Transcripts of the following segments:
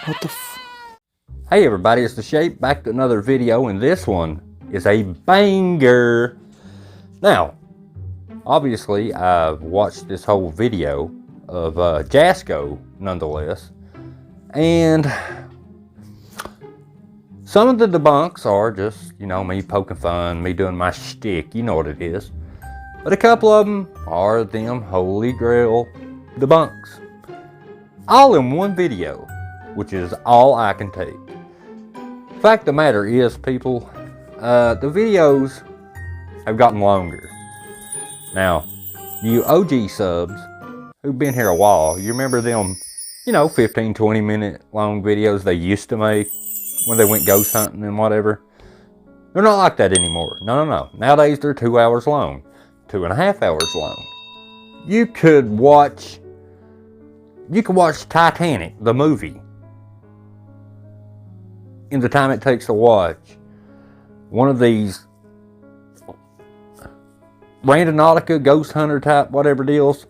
What the f... Hey everybody, it's The Shape, back to another video, and this one is a banger. Now, obviously I've watched this whole video of Jasko, nonetheless, and some of the debunks are just, you know, me poking fun, me doing my shtick, you know what it is. But a couple of them are them holy grail debunks. All in one video, which is all I can take. Fact of the matter is, people, the videos have gotten longer. Now, you OG subs who've been here a while, you remember them, you know, 15, 20 minute long videos they used to make when they went ghost hunting and whatever. They're not like that anymore. No. Nowadays they're 2 hours long, 2.5 hours long. You could watch Titanic, the movie, in the time it takes to watch one of these Randonautica, ghost hunter type, whatever deals.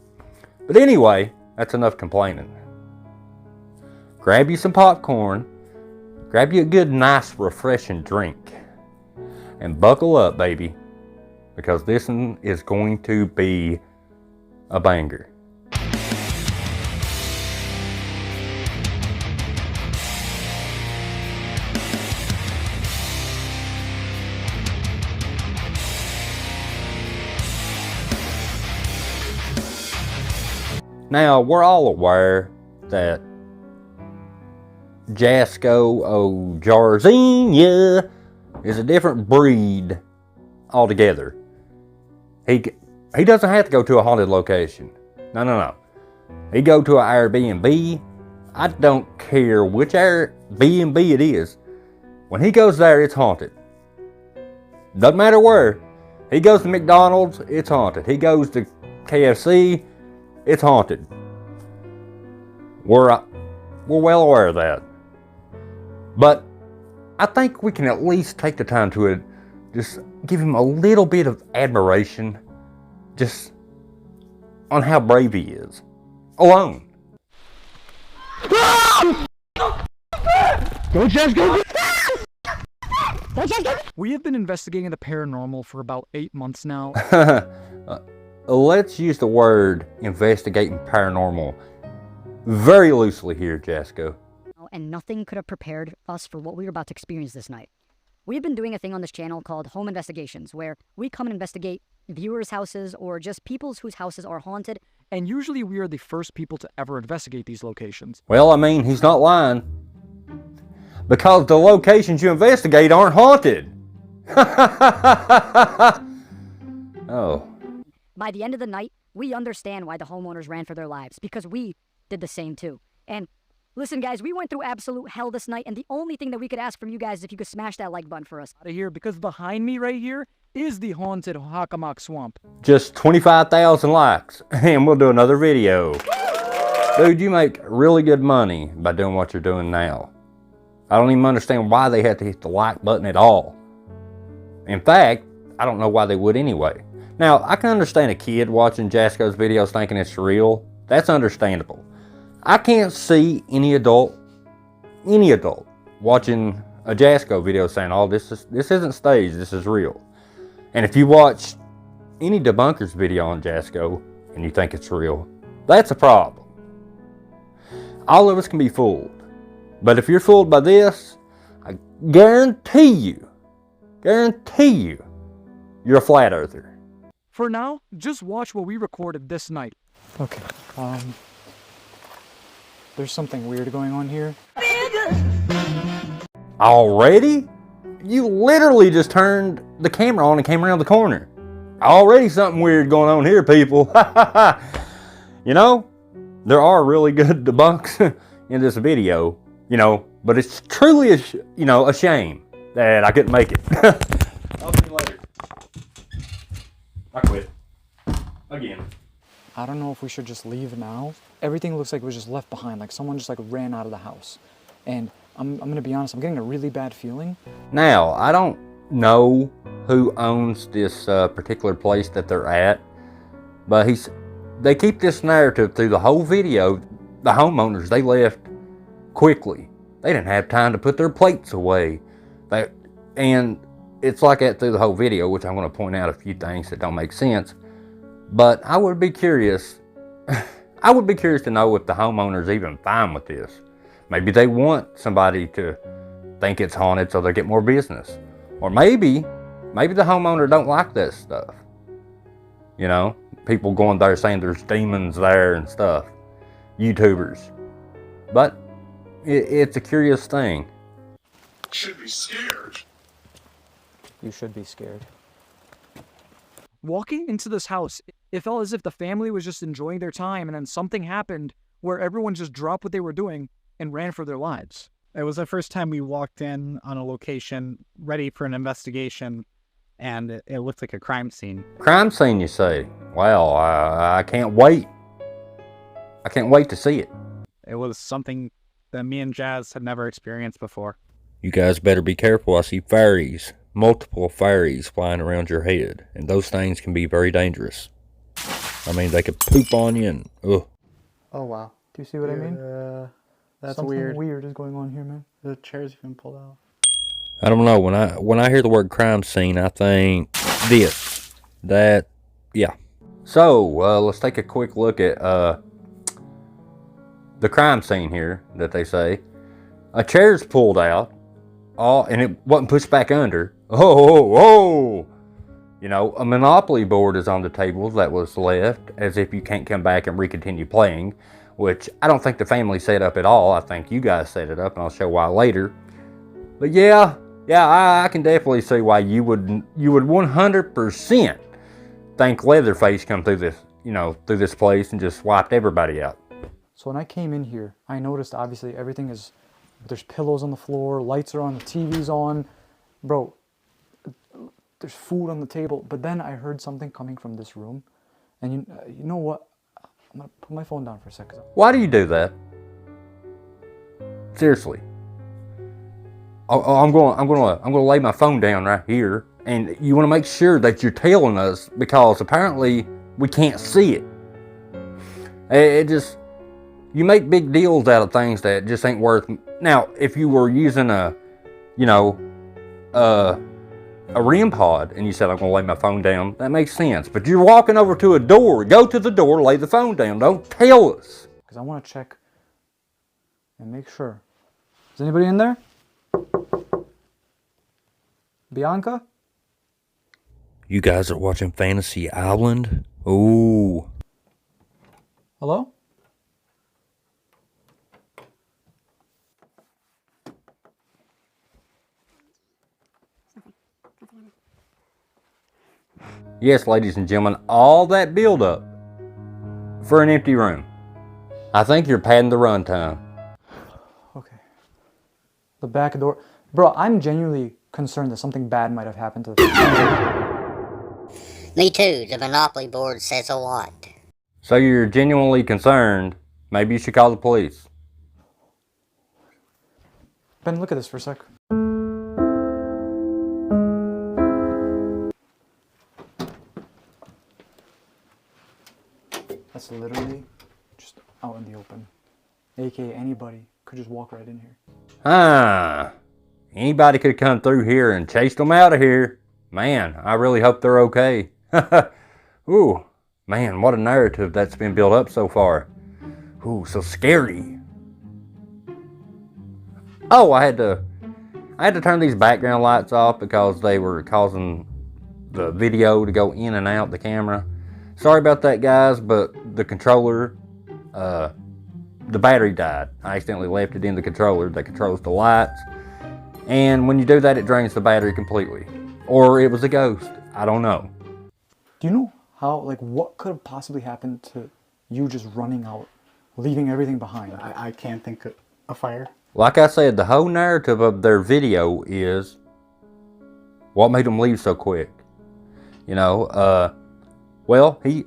But anyway, that's enough complaining. Grab you some popcorn, grab you a good, nice, refreshing drink, and buckle up, baby, because this one is going to be a banger. Now, we're all aware that Jasko Jarzenia is a different breed altogether. He doesn't have to go to a haunted location. No. He go to an Airbnb. I don't care which Airbnb it is. When he goes there, it's haunted. Doesn't matter where. He goes to McDonald's, it's haunted. He goes to KFC, it's haunted. We're well aware of that. But I think we can at least take the time to just give him a little bit of admiration just on how brave he is. Alone. Go, Jasko! We have been investigating the paranormal for about 8 months now. Let's use the word investigating paranormal very loosely here, Jasko. And nothing could have prepared us for what we were about to experience this night. We've been doing a thing on this channel called Home Investigations, where we come and investigate viewers' houses or just people's whose houses are haunted. And usually we are the first people to ever investigate these locations. Well, I mean, he's not lying. Because the locations you investigate aren't haunted. Oh. By the end of the night, we understand why the homeowners ran for their lives, because we did the same too. And listen, guys, we went through absolute hell this night, and the only thing that we could ask from you guys is if you could smash that like button for us. Out of here, because behind me right here is the haunted Hockomock Swamp. Just 25,000 likes, and we'll do another video. Dude, you make really good money by doing what you're doing now. I don't even understand why they had to hit the like button at all. In fact, I don't know why they would anyway. Now, I can understand a kid watching Jasko's videos thinking it's real. That's understandable. I can't see any adult watching a Jasko video saying, oh, this isn't staged, this is real. And if you watch any debunker's video on Jasko and you think it's real, that's a problem. All of us can be fooled. But if you're fooled by this, I guarantee you, you're a flat earther. For now, just watch what we recorded this night. Okay, there's something weird going on here. Already? You literally just turned the camera on and came around the corner. Already something weird going on here, people. You know, there are really good debunks in this video, you know, but it's truly a shame that I couldn't make it. I'll see you later. I quit. Again. I don't know if we should just leave now. Everything looks like it was just left behind, like someone just like ran out of the house. And I'm gonna be honest, I'm getting a really bad feeling. Now, I don't know who owns this particular place that they're at, but they keep this narrative through the whole video. The homeowners, they left quickly. They didn't have time to put their plates away. And it's like that through the whole video, which I'm going to point out a few things that don't make sense. But I would be curious. I would be curious to know if the homeowner's even fine with this. Maybe they want somebody to think it's haunted so they get more business. Or maybe the homeowner don't like this stuff. You know, people going there saying there's demons there and stuff. YouTubers. But it's a curious thing. Should be scared. You should be scared. Walking into this house, it felt as if the family was just enjoying their time and then something happened where everyone just dropped what they were doing and ran for their lives. It was the first time we walked in on a location ready for an investigation, and it looked like a crime scene. Crime scene, you say? Well, I can't wait. I can't wait to see it. It was something that me and Jazz had never experienced before. You guys better be careful. I see fairies. Multiple fairies flying around your head. And those things can be very dangerous. I mean, they could poop on you and ugh. Oh, wow. Do you see what I mean? That's Something weird. weird is going on here, man. The chair's even pulled out. I don't know. When I hear the word crime scene, I think this. That, yeah. So, let's take a quick look at the crime scene here that they say. A chair's pulled out. And it wasn't pushed back under. Oh! You know, a Monopoly board is on the table that was left, as if you can't come back and re-continue playing, which I don't think the family set up at all. I think you guys set it up, and I'll show why later. But yeah, I can definitely see why you would 100% think Leatherface come through this, through this place and just wiped everybody out. So when I came in here, I noticed obviously everything is, there's pillows on the floor, lights are on, the TV's on. Bro, there's food on the table. But then I heard something coming from this room. And you know what? I'm gonna put my phone down for a second. Why do you do that? Seriously. I'm gonna lay my phone down right here, and you want to make sure that you're telling us, because apparently we can't see it. It just, you make big deals out of things that just ain't worth. Now, if you were using a REM pod and you said, I'm gonna lay my phone down, that makes sense. But you're walking over to a door, go to the door, lay the phone down. Don't tell us. Because I want to check and make sure. Is anybody in there? Bianca? You guys are watching Fantasy Island? Ooh. Hello? Yes, ladies and gentlemen, all that build-up for an empty room. I think you're padding the runtime. Okay. The back door. Bro, I'm genuinely concerned that something bad might have happened to the Me too, the Monopoly board says a lot. So you're genuinely concerned. Maybe you should call the police. Ben, look at this for a sec. That's literally just out in the open. AKA anybody could just walk right in here. Anybody could come through here and chase them out of here. Man, I really hope they're okay. Ooh, man, what a narrative that's been built up so far. Ooh, so scary. Oh, I had to turn these background lights off because they were causing the video to go in and out the camera. Sorry about that, guys, but the controller, the battery died. I accidentally left it in the controller that controls the lights. And when you do that, it drains the battery completely. Or it was a ghost. I don't know. Do you know how, what could have possibly happened to you just running out, leaving everything behind? I can't think of a fire. Like I said, the whole narrative of their video is what made them leave so quick. Well, he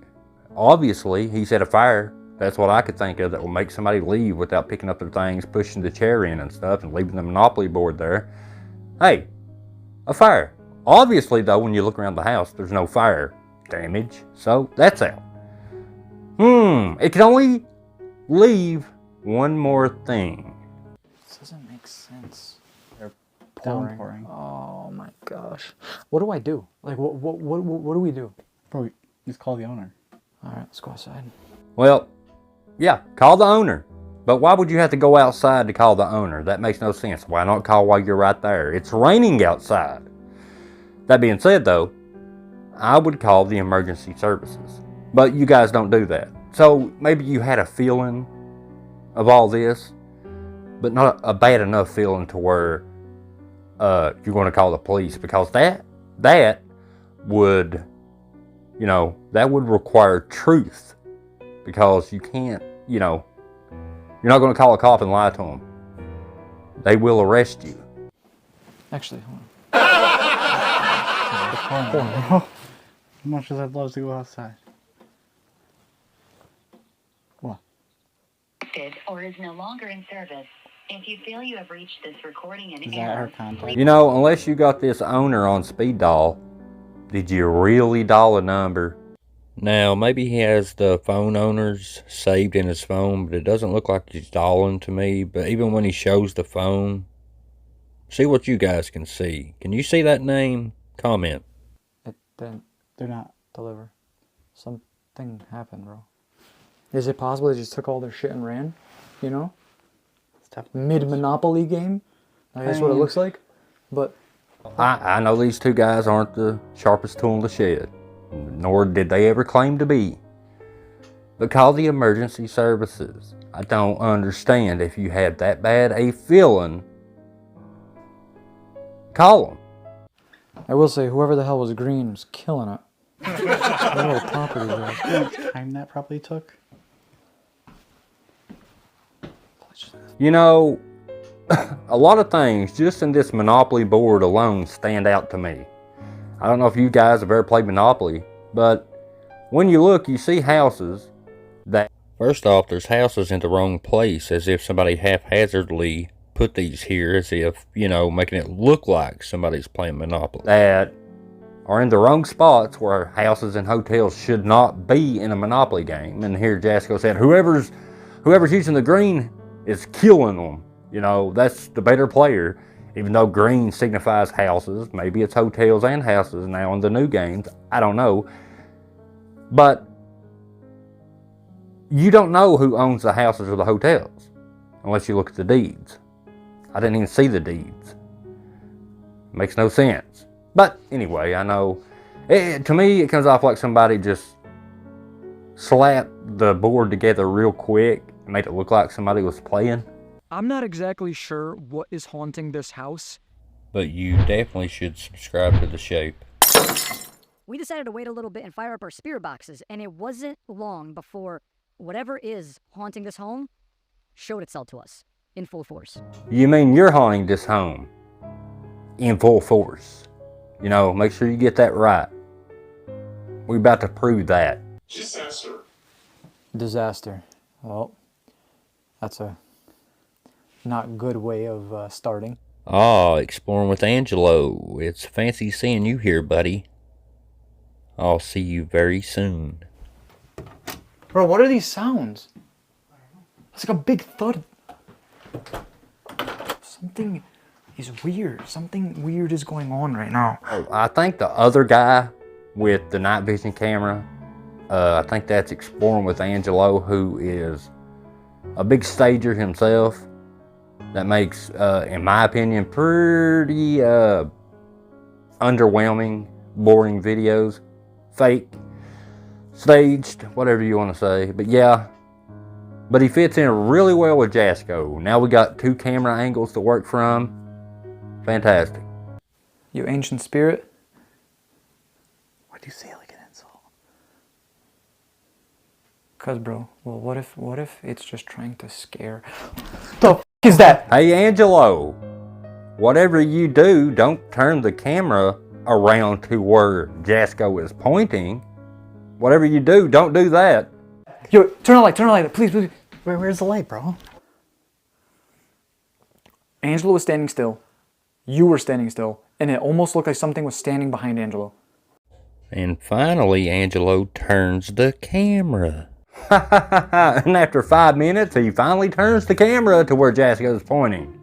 said a fire. That's what I could think of that will make somebody leave without picking up their things, pushing the chair in and stuff, and leaving the Monopoly board there. Hey, a fire. Obviously, though, when you look around the house, there's no fire damage, so that's out. It can only leave one more thing. This doesn't make makes sense. They're pouring. Downpouring. Oh my gosh. What do I do? Like, what do we do? Bro, just call the owner. All right, let's go outside. Well, yeah, call the owner. But why would you have to go outside to call the owner? That makes no sense. Why not call while you're right there? It's raining outside. That being said, though, I would call the emergency services. But you guys don't do that. So maybe you had a feeling of all this, but not a bad enough feeling to where you're going to call the police, because that would, you know, that would require truth, because you can't, you know, you're not going to call a cop and lie to them. They will arrest you. Actually, hold on. How much as I'd love to go outside. What? Or is no longer in service. If you feel you have reached this recording in Is that her contact? You know, unless you got this owner on speed dial, did you really dial a number? Now, maybe he has the phone owners saved in his phone, but it doesn't look like he's dialing to me. But even when he shows the phone, see what you guys can see. Can you see that name? Comment. It didn't They're not. deliver. Something happened, bro. Is it possible they just took all their shit and ran? You know? It's tough. Mid-Monopoly game? I guess what it looks like. But I know these two guys aren't the sharpest tool in the shed, nor did they ever claim to be. But call the emergency services. I don't understand. If you had that bad a feeling, call them. I will say, whoever the hell was green was killing it. What little property there. You know how much time that probably took? You know, a lot of things just in this Monopoly board alone stand out to me. I don't know if you guys have ever played Monopoly, but when you look, you see houses that... First off, there's houses in the wrong place, as if somebody haphazardly put these here, as if, you know, making it look like somebody's playing Monopoly. That are in the wrong spots where houses and hotels should not be in a Monopoly game. And here Jasko said, whoever's using the green is killing them. You know, that's the better player. Even though green signifies houses, maybe it's hotels and houses now in the new games. I don't know. But you don't know who owns the houses or the hotels unless you look at the deeds. I didn't even see the deeds. Makes no sense. But anyway, I know. To me, it comes off like somebody just slapped the board together real quick and made it look like somebody was playing. I'm not exactly sure what is haunting this house. But you definitely should subscribe to the shape. We decided to wait a little bit and fire up our spirit boxes, and it wasn't long before whatever is haunting this home showed itself to us in full force. You mean you're haunting this home in full force? You know, make sure you get that right. We're about to prove that. Disaster. Disaster. Well, that's a not good way of starting. Ah, exploring with Angelo. It's fancy seeing you here, buddy. I'll see you very soon. Bro, what are these sounds? It's like a big thud. Something is weird. Something weird is going on right now. I think the other guy with the night vision camera, I think that's exploring with Angelo, who is a big stager himself. That makes, in my opinion, pretty underwhelming, boring videos. Fake, staged, whatever you want to say. But yeah, but he fits in really well with Jasko. Now we got 2 camera angles to work from. Fantastic. You ancient spirit? Why'd you say it like an insult? Cause bro, well what if it's just trying to scare? The f is that? Hey Angelo, whatever you do, don't turn the camera around to where Jasko is pointing. Whatever you do, don't do that. Yo, turn on the light, please, please. Where's the light, bro? Angelo was standing still. You were standing still. And it almost looked like something was standing behind Angelo. And finally, Angelo turns the camera. And after 5 minutes, he finally turns the camera to where Jasko is pointing.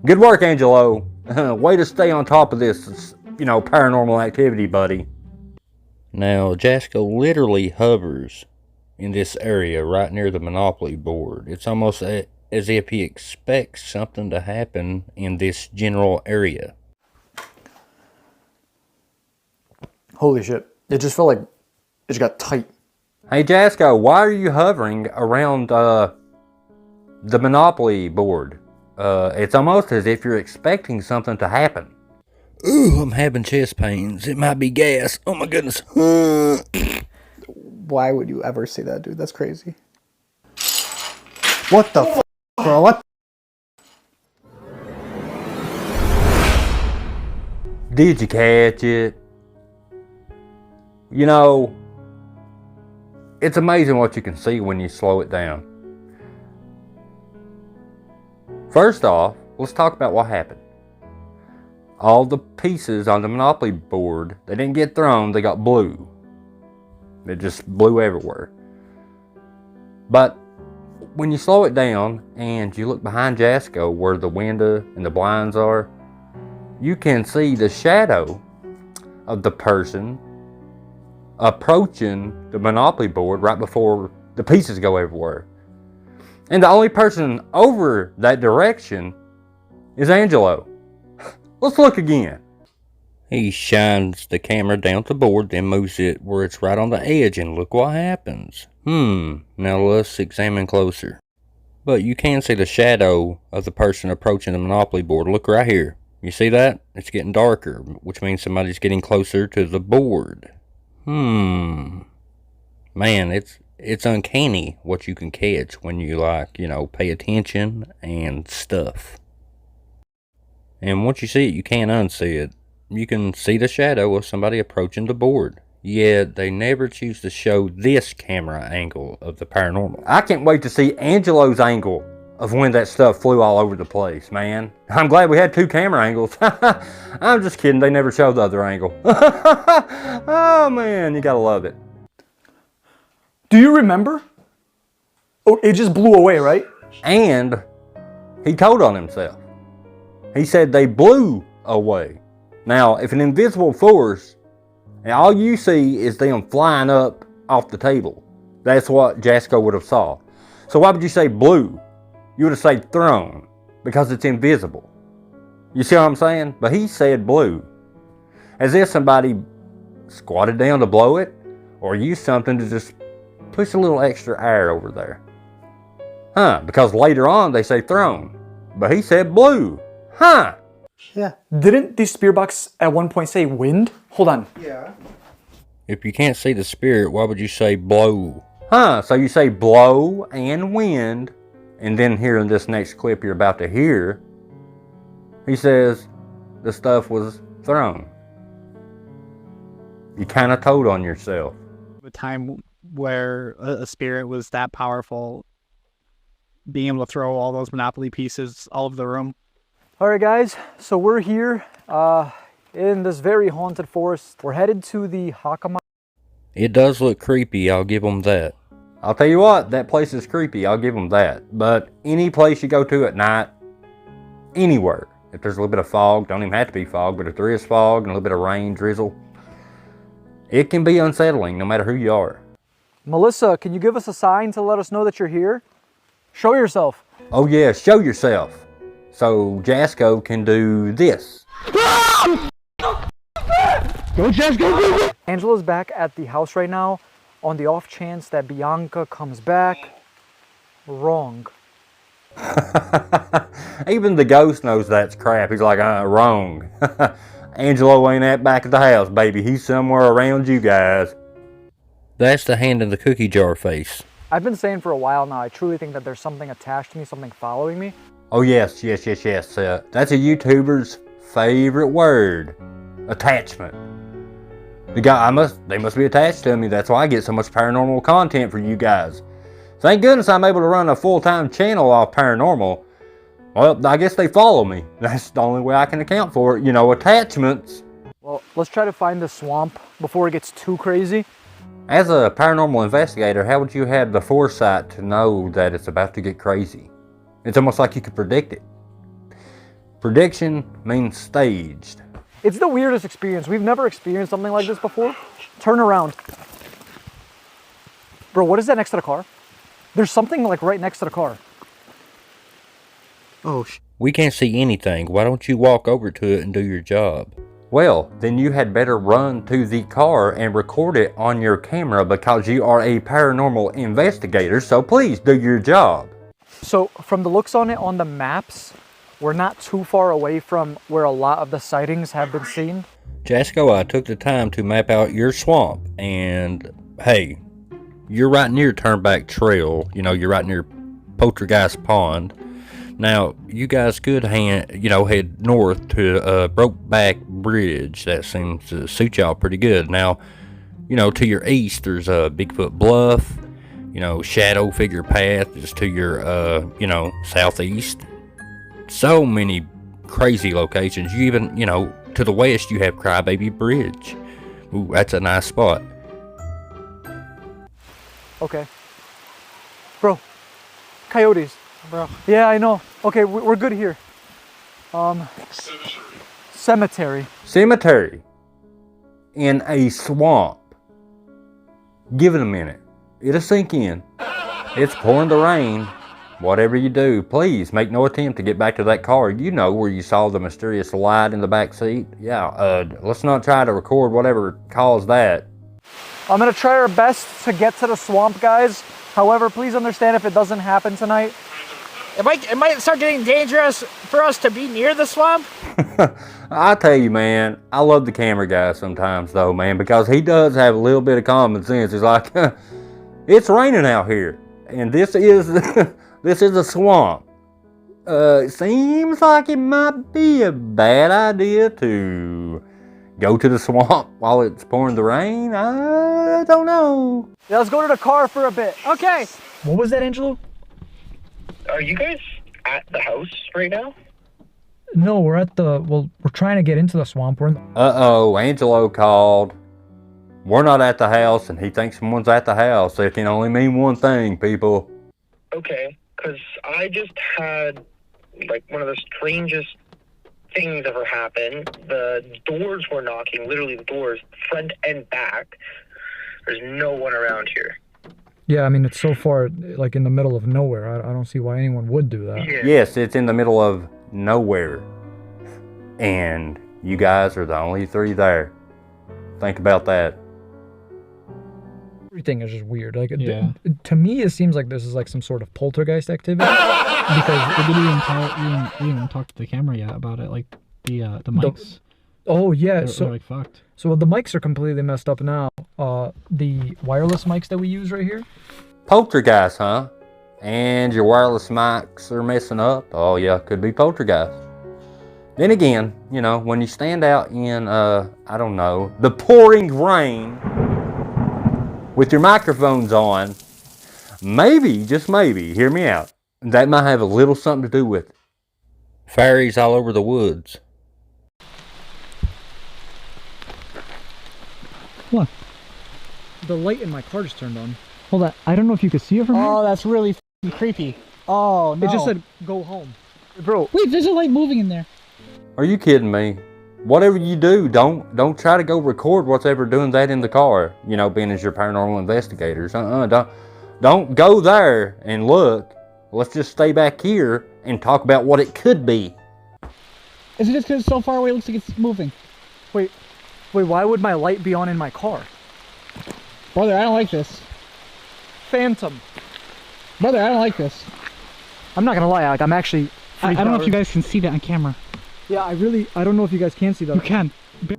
Good work, Angelo. Way to stay on top of this, paranormal activity, buddy. Now, Jasko literally hovers in this area right near the Monopoly board. It's almost as if he expects something to happen in this general area. Holy shit. It just felt like it just got tight. Hey, Jasko, why are you hovering around the Monopoly board? It's almost as if you're expecting something to happen. Ooh, I'm having chest pains. It might be gas. Oh my goodness. Why would you ever say that, dude? That's crazy. What the bro? What? Did you catch it? It's amazing what you can see when you slow it down. First off, let's talk about what happened. All the pieces on the Monopoly board, they didn't get thrown, they got blew. It just blew everywhere. But when you slow it down and you look behind Jasko where the window and the blinds are, you can see the shadow of the person approaching the Monopoly board right before the pieces go everywhere. And the only person over that direction is Angelo. Let's look again. He shines the camera down the board, then moves it where it's right on the edge, and look what happens. Now let's examine closer. But you can see the shadow of the person approaching the Monopoly board. Look right here. You see that? It's getting darker, which means somebody's getting closer to the board. Man, it's uncanny what you can catch when you pay attention and stuff. And once you see it, you can't unsee it. You can see the shadow of somebody approaching the board. Yet they never choose to show this camera angle of the paranormal. I can't wait to see Angelo's angle of when that stuff flew all over the place, man. I'm glad we had two camera angles. I'm just kidding, they never showed the other angle. Oh man, you gotta love it. Do you remember? Oh, it just blew away, right? And he told on himself. He said they blew away. Now, if an invisible force, and all you see is them flying up off the table, that's what Jasko would have saw. So why would you say blew? You would have said thrown, because it's invisible. You see what I'm saying? But he said blew. As if somebody squatted down to blow it, or used something to just push a little extra air over there. Because later on they say thrown, but he said blew. Yeah. Didn't the spirit box at one point say wind? Hold on. Yeah. If you can't see the spirit, why would you say blow? So you say blow and wind, and then here in this next clip you're about to hear, he says the stuff was thrown. You kind of told on yourself. The time where a spirit was that powerful, being able to throw all those Monopoly pieces all over the room. All right, guys. So we're here in this very haunted forest. We're headed to the Hakama. It does look creepy, I'll give them that. I'll tell you what, that place is creepy, I'll give them that. But any place you go to at night, anywhere, if there's a little bit of fog, don't even have to be fog, but if there is fog and a little bit of rain, drizzle, it can be unsettling no matter who you are. Melissa, can you give us a sign to let us know that you're here? Show yourself. Oh yeah, show yourself. So Jasko can do this. Go, Jasko! Angelo's back at the house right now. On the off chance that Bianca comes back, wrong. Even the ghost knows that's crap. He's like, wrong. Angelo ain't back at the house, baby. He's somewhere around you guys. That's the hand in the cookie jar face. I've been saying for a while now, I truly think that there's something attached to me, something following me. Oh yes. That's a YouTuber's favorite word. Attachment. They must be attached to me. That's why I get so much paranormal content for you guys. Thank goodness I'm able to run a full-time channel off paranormal. Well, I guess they follow me. That's the only way I can account for it. Attachments. Well, let's try to find the swamp before it gets too crazy. As a paranormal investigator, how would you have the foresight to know that it's about to get crazy? It's almost like you could predict it. Prediction means staged. It's the weirdest experience. We've never experienced something like this before. Turn around. Bro, what is that next to the car? There's something like right next to the car. Oh, We can't see anything. Why don't you walk over to it and do your job? Well, then you had better run to the car and record it on your camera because you are a paranormal investigator, so please do your job. So from the looks on it on the maps, we're not too far away from where a lot of the sightings have been seen. Jasko, I took the time to map out your swamp, and hey, you're right near Turnback Trail. You know, you're right near Poltergeist Pond. Now, you guys could head north to Brokeback Bridge. That seems to suit y'all pretty good. Now, to your east, there's a Bigfoot Bluff. Shadow Figure Path is to your, southeast. So many crazy locations. You even, to the west, you have Crybaby Bridge. Ooh, that's a nice spot. Okay. Bro, coyotes. bro. Yeah, I know. Okay, we're good here. Cemetery. Cemetery. In a swamp. Give it a minute. It'll sink in. It's pouring the rain. Whatever you do, please make no attempt to get back to that car. You know where you saw the mysterious light in the back seat. Yeah, let's not try to record whatever caused that. I'm gonna try our best to get to the swamp, guys. However, please understand if it doesn't happen tonight. It might start getting dangerous for us to be near the swamp. I tell you, man, I love the camera guy sometimes, though, man, because he does have a little bit of common sense. He's like, it's raining out here, and this is this is a swamp. It seems like it might be a bad idea to go to the swamp while it's pouring the rain. I don't know. Yeah, let's go to the car for a bit. Okay. What was that, Angelo? Are you guys at the house right now? No, we're trying to get into the swamp. Uh-oh, Angelo called. We're not at the house, and he thinks someone's at the house. It can only mean one thing, people. Okay, because I just had, like, one of the strangest things ever happen. The doors were knocking, literally the doors, front and back. There's no one around here. Yeah, I mean, it's so far, like, in the middle of nowhere. I don't see why anyone would do that. Yeah. Yes, it's in the middle of nowhere. And you guys are the only three there. Think about that. Everything is just weird. Like, Yeah. to me, it seems like this is like some sort of poltergeist activity. Because We didn't even talk to the camera yet about it. Like the mics. oh yeah, They're like fucked. so the mics are completely messed up now. The wireless mics that we use right here. Poltergeist, huh? And your wireless mics are messing up? Oh yeah, could be poltergeist. Then again, when you stand out in, I don't know, the pouring rain with your microphones on, maybe, just maybe, hear me out, that might have a little something to do with it. Fairies all over the woods. What? The light in my car just turned on. Hold on, I don't know if you could see it from here. Oh, that's really creepy. Oh, no. It just said, go home. Bro, Wait, there's a light moving in there. Are you kidding me? Whatever you do, don't try to go record what's ever doing that in the car. Being as your paranormal investigators. Don't go there and look. Let's just stay back here and talk about what it could be. Is it just because it's so far away it looks like it's moving? wait, why would my light be on in my car? Brother, I don't like this. Phantom. Brother, I don't like this. I'm not gonna lie, like, I'm actually I don't know if you guys can see that on camera. Yeah, I don't know if you guys can see that. You can.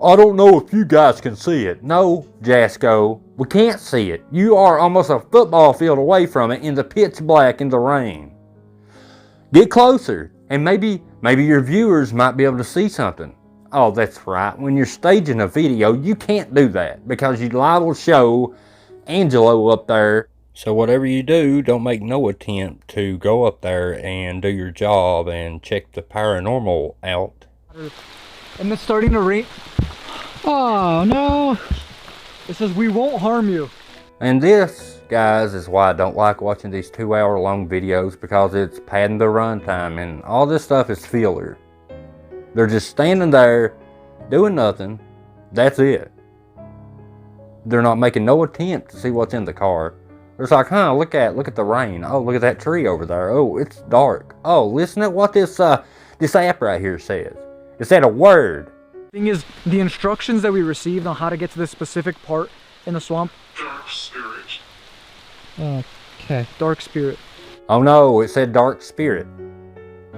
I don't know if you guys can see it. No, Jasko, we can't see it. You are almost a football field away from it in the pitch black in the rain. Get closer, and maybe your viewers might be able to see something. Oh, that's right. When you're staging a video, you can't do that because you're liable to show Angelo up there. So whatever you do, don't make no attempt to go up there and do your job and check the paranormal out. And it's starting to rain. Oh, no. It says, we won't harm you. And this, guys, is why I don't like watching these 2-hour long videos, because it's padding the runtime and all this stuff is filler. They're just standing there, doing nothing. That's it. They're not making no attempt to see what's in the car. It's like, look at the rain. Oh, look at that tree over there. Oh, it's dark. Oh, listen to what this app right here says. It said a word. Thing is, the instructions that we received on how to get to this specific part in the swamp. Dark spirit. Okay. Dark spirit. Oh no, it said dark spirit.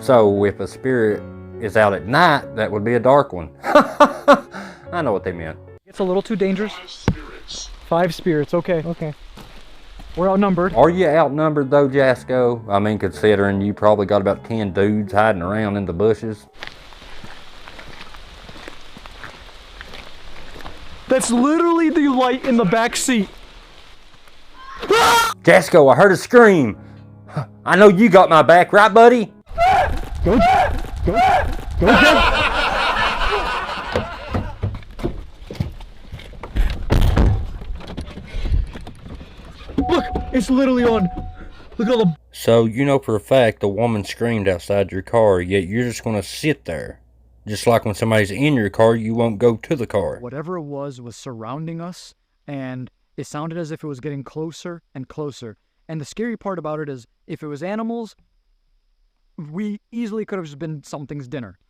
So if a spirit is out at night, that would be a dark one. I know what they meant. It's a little too dangerous. 5 spirits. 5 spirits, okay. We're outnumbered. Are you outnumbered though, Jasko? I mean, considering you probably got about 10 dudes hiding around in the bushes. That's literally the light in the back seat. Jasko, I heard a scream. I know you got my back, right, buddy? Go, Jack. Look, it's literally on. Look at all the... So you know for a fact the woman screamed outside your car, yet you're just going to sit there. Just like when somebody's in your car, you won't go to the car. Whatever it was surrounding us, and it sounded as if it was getting closer and closer. And the scary part about it is, if it was animals, we easily could have just been something's dinner.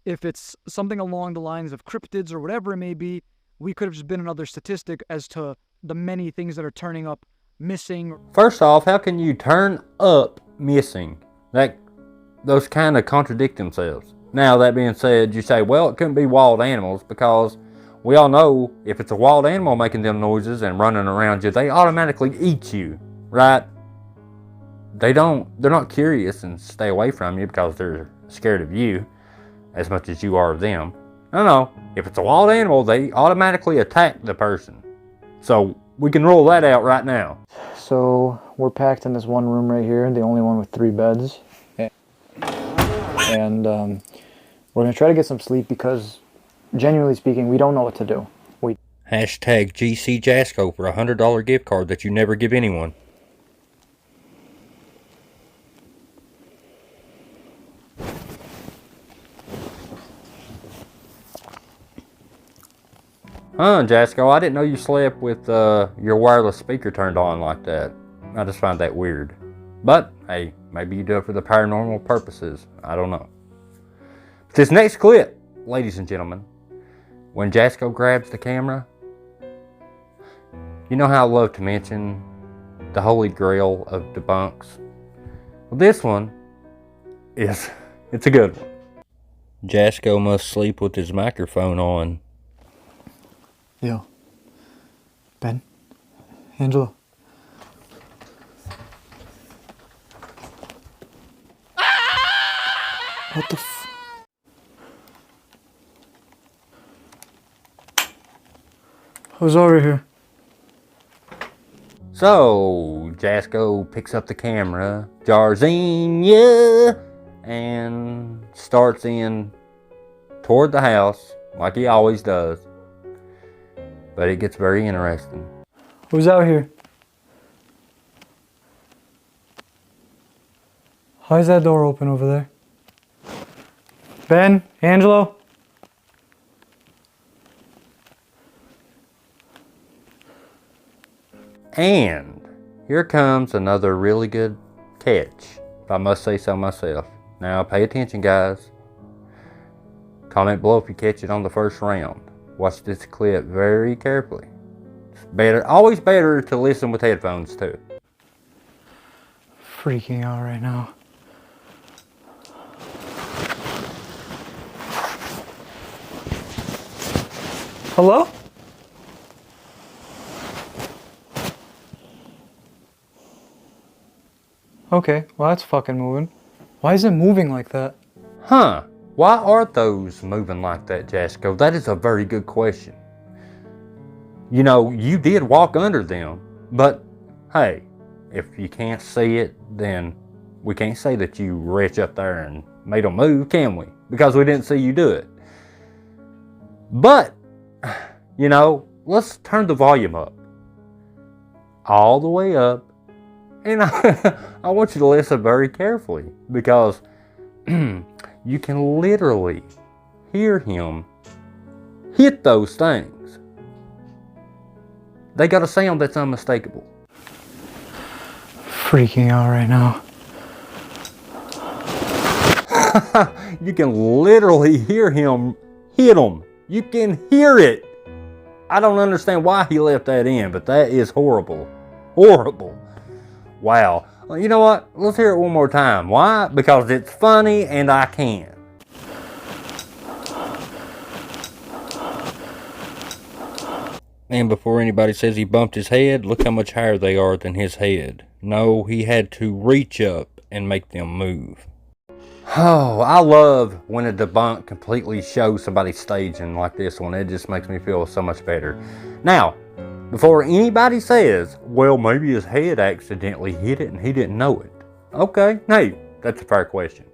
If it's something along the lines of cryptids or whatever it may be, we could have just been another statistic as to the many things that are turning up missing. First off, how can you turn up missing? Those kind of contradict themselves. Now, that being said, you say, well, it couldn't be wild animals, because we all know if it's a wild animal making them noises and running around you, they automatically eat you, right? They're not curious and stay away from you because they're scared of you as much as you are of them. No. If it's a wild animal, they automatically attack the person. So we can rule that out right now. So we're packed in this one room right here, the only one with 3 beds. And we're going to try to get some sleep because, genuinely speaking, we don't know what to do. Hashtag GC Jasko for a $100 gift card that you never give anyone. Jasko, I didn't know you slept with your wireless speaker turned on like that. I just find that weird. But, hey, maybe you do it for the paranormal purposes. I don't know. But this next clip, ladies and gentlemen, when Jasko grabs the camera, you know how I love to mention the holy grail of debunks? Well, this one it's a good one. Jasko must sleep with his microphone on. Yo. Ben? Angelo? What the Who's over here? So, Jasko picks up the camera, Jarzinia, and starts in toward the house, like he always does. But it gets very interesting. Who's out here? Why is that door open over there? Ben? Angelo? And here comes another really good catch, if I must say so myself. Now pay attention, guys. Comment below if you catch it on the first round. Watch this clip very carefully. It's always better to listen with headphones too. Freaking out right now. Hello? Okay, well that's fucking moving. Why is it moving like that? Huh. Why are those moving like that, Jasko? That is a very good question. You know, you did walk under them, but hey, if you can't see it, then we can't say that you reached up there and made them move, can we? Because we didn't see you do it. But, you know, let's turn the volume up. All the way up. And I want you to listen very carefully, because you can literally hear him hit those things. They got a sound that's unmistakable. Freaking out right now. You can literally hear him hit them. You can hear it. I don't understand why he left that in, but that is horrible. Horrible. Wow. Well, you know what? Let's hear it one more time. Why? Because it's funny and I can. And before anybody says he bumped his head, look how much higher they are than his head. No, he had to reach up and make them move. Oh, I love when a debunk completely shows somebody staging like this one. It just makes me feel so much better. Now, before anybody says, well, maybe his head accidentally hit it and he didn't know it. Okay, hey, that's a fair question.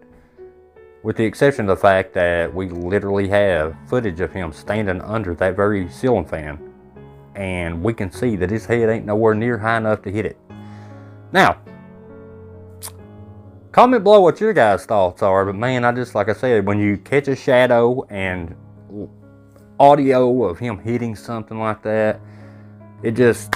With the exception of the fact that we literally have footage of him standing under that very ceiling fan. And we can see that his head ain't nowhere near high enough to hit it. Now, comment below what your guys' thoughts are, but man, like I said, when you catch a shadow and audio of him hitting something like that, it just,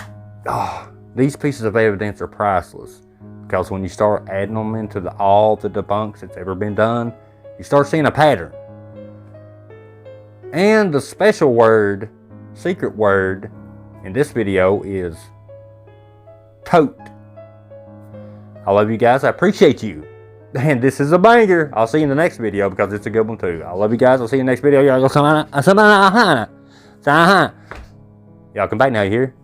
these pieces of evidence are priceless. Because when you start adding them into all the debunks that's ever been done, you start seeing a pattern. And the special word, secret word, in this video is tote. I love you guys. I appreciate you. And this is a banger. I'll see you in the next video because it's a good one too. I love you guys. I'll see you in the next video. Y'all come back now, you hear?